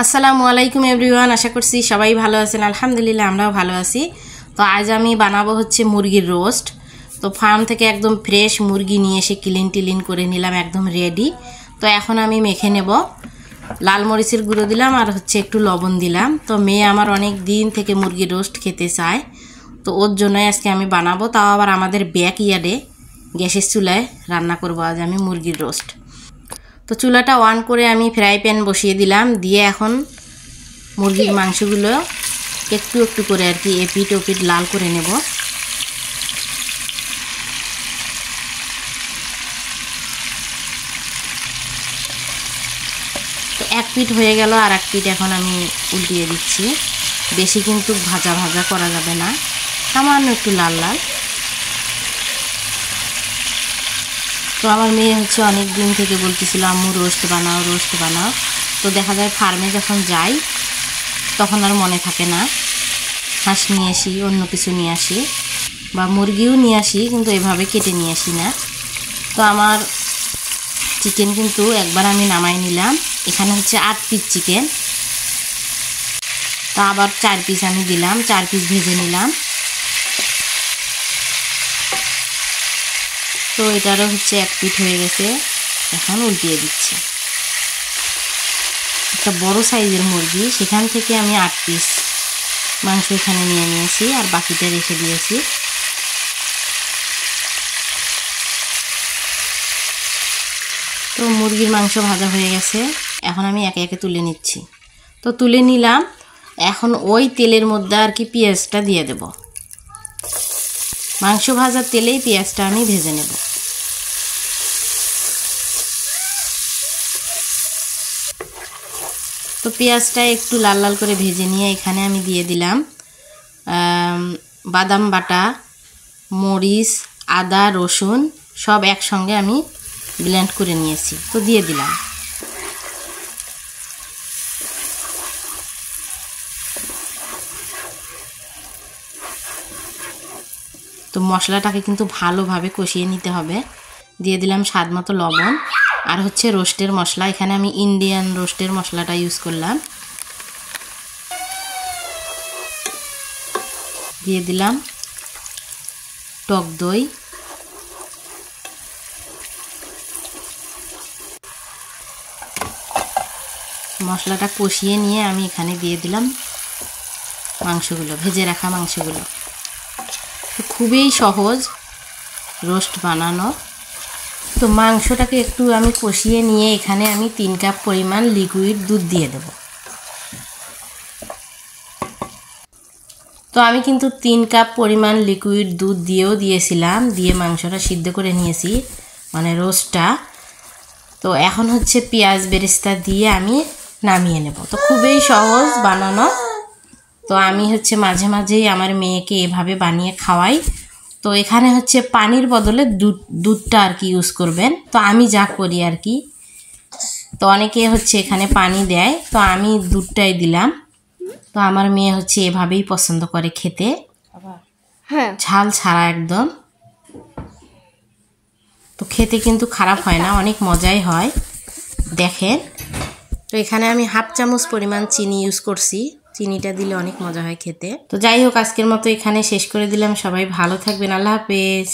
আসসালামু আলাইকুম এভরিওয়ান, আশা করছি সবাই ভালো আছেন। আলহামদুলিল্লাহ আমরাও ভালো আছি। তো আজ আমি বানাবো হচ্ছে মুরগির রোস্ট। তো ফার্ম থেকে একদম ফ্রেশ মুরগি নিয়ে এসে ক্লিন করে নিলাম, একদম রেডি। তো এখন আমি মেখে নেব। লাল মরিচের গুঁড়ো দিলাম আর হচ্ছে একটু লবণ দিলাম। তো মেয়ে আমার অনেক দিন থেকে মুরগির রোস্ট খেতে চায়, তো ওর জন্যই আজকে আমি বানাবো। তাও আবার আমাদের ব্যাক ইয়ার্ডে গ্যাসের চুলায় রান্না করবো আজ আমি মুরগির রোস্ট। তো চুলাটা অন করে আমি ফ্রাই প্যান বসিয়ে দিলাম, দিয়ে এখন মুরগির মাংসগুলো একটু একটু করে আর কি এপিট ওপিট লাল করে নেব। তো এক পিঠ হয়ে গেল, আর এক পিঠ এখন আমি উল্টিয়ে দিচ্ছি। বেশি কিন্তু ভাজা ভাজা করা যাবে না, সামান্য একটু লাল লাল। তো আমার মেয়ে হচ্ছে অনেক দিন থেকে বলতেছিল আম্মু রোস্ট বানাও রোস্ট বানাও। তো দেখা যায় ফার্মে যখন যাই তখন আর মনে থাকে না, হাঁস নিয়ে আসি, অন্য কিছু নিয়ে আসি, বা মুরগিও নিয়ে আসি, কিন্তু এভাবে কেটে নিয়ে আসি না। তো আমার চিকেন কিন্তু একবার আমি নামাই নিলাম। এখানে হচ্ছে 8 পিস চিকেন, তো আবার 4 পিস আমি দিলাম, 4 পিস ভেজে নিলাম। তো এটারও হচ্ছে 1 পিস হয়ে গেছে, এখন উল্টিয়ে দিচ্ছি। একটা বড় সাইজের মুরগি, সেখান থেকে আমি 8 পিস মাংস এখানে নিয়ে নিয়েছি, আর বাকিটা রেখে দিয়েছি। তো মুরগির মাংস ভাজা হয়ে গেছে, এখন আমি একে একে তুলে নিচ্ছি। তো তুলে নিলাম, এখন ওই তেলের মধ্যে আর কি পেঁয়াজটা দিয়ে দেব। মাংস ভাজার তেলেই পেঁয়াজটা আমি ভেজে নেব। তো পেঁয়াজটা একটু লাল লাল করে ভেজে নিয়ে এখানে আমি দিয়ে দিলাম বাদাম বাটা, মরিচ, আদা, রসুন সব একসঙ্গে আমি ব্লেন্ড করে নিয়েছি। তো দিয়ে দিলাম। তো মশলাটাকে কিন্তু ভালোভাবে কষিয়ে নিতে হবে। দিয়ে দিলাম স্বাদ মতো লবণ, আর হচ্ছে রোস্টের মশলা। এখানে আমি ইন্ডিয়ান রোস্টের মশলাটা ইউজ করলাম। দিয়ে দিলাম টক দই, মশলাটা কষিয়ে নিয়ে আমি এখানে দিয়ে দিলাম মাংসগুলো, ভেজে রাখা মাংসগুলো। খুবই সহজ রোস্ট বানানো। তো মাংসটাকে একটু আমি কষিয়ে নিয়ে এখানে আমি 3 কাপ পরিমাণ লিকুইড দুধ দিয়ে দেব। তো আমি কিন্তু 3 কাপ পরিমাণ লিকুইড দুধ দিয়েছিলাম, দিয়ে মাংসটা সিদ্ধ করে নিয়েছি, মানে রোস্টটা। তো এখন হচ্ছে পেঁয়াজ বেরেস্তা দিয়ে আমি নামিয়ে নেব। তো খুবই সহজ বানানো। তো আমি হচ্ছে মাঝে মাঝেই আমার মেয়েকে এভাবে বানিয়ে খাওয়াই। তো এখানে হচ্ছে পানির বদলে দুধটা আর কি ইউজ করবেন। তো আমি যা করি আর কি, তো অনেকে হচ্ছে এখানে পানি দেয়, তো আমি দুধটাই দিলাম। তো আমার মেয়ে হচ্ছে এভাবেই পছন্দ করে খেতে, ঝাল ছাড়া একদম। তো খেতে কিন্তু খারাপ হয় না, অনেক মজাই হয়, দেখেন। তো এখানে আমি 1/2 চামচ পরিমাণ চিনি ইউজ করছি, চিনিটা দিলে অনেক মজা হয় খেতে। তো যাই হোক, আজকের মতো এখানে শেষ করে দিলাম। সবাই ভালো থাকবেন, আল্লাহ হাফেজ।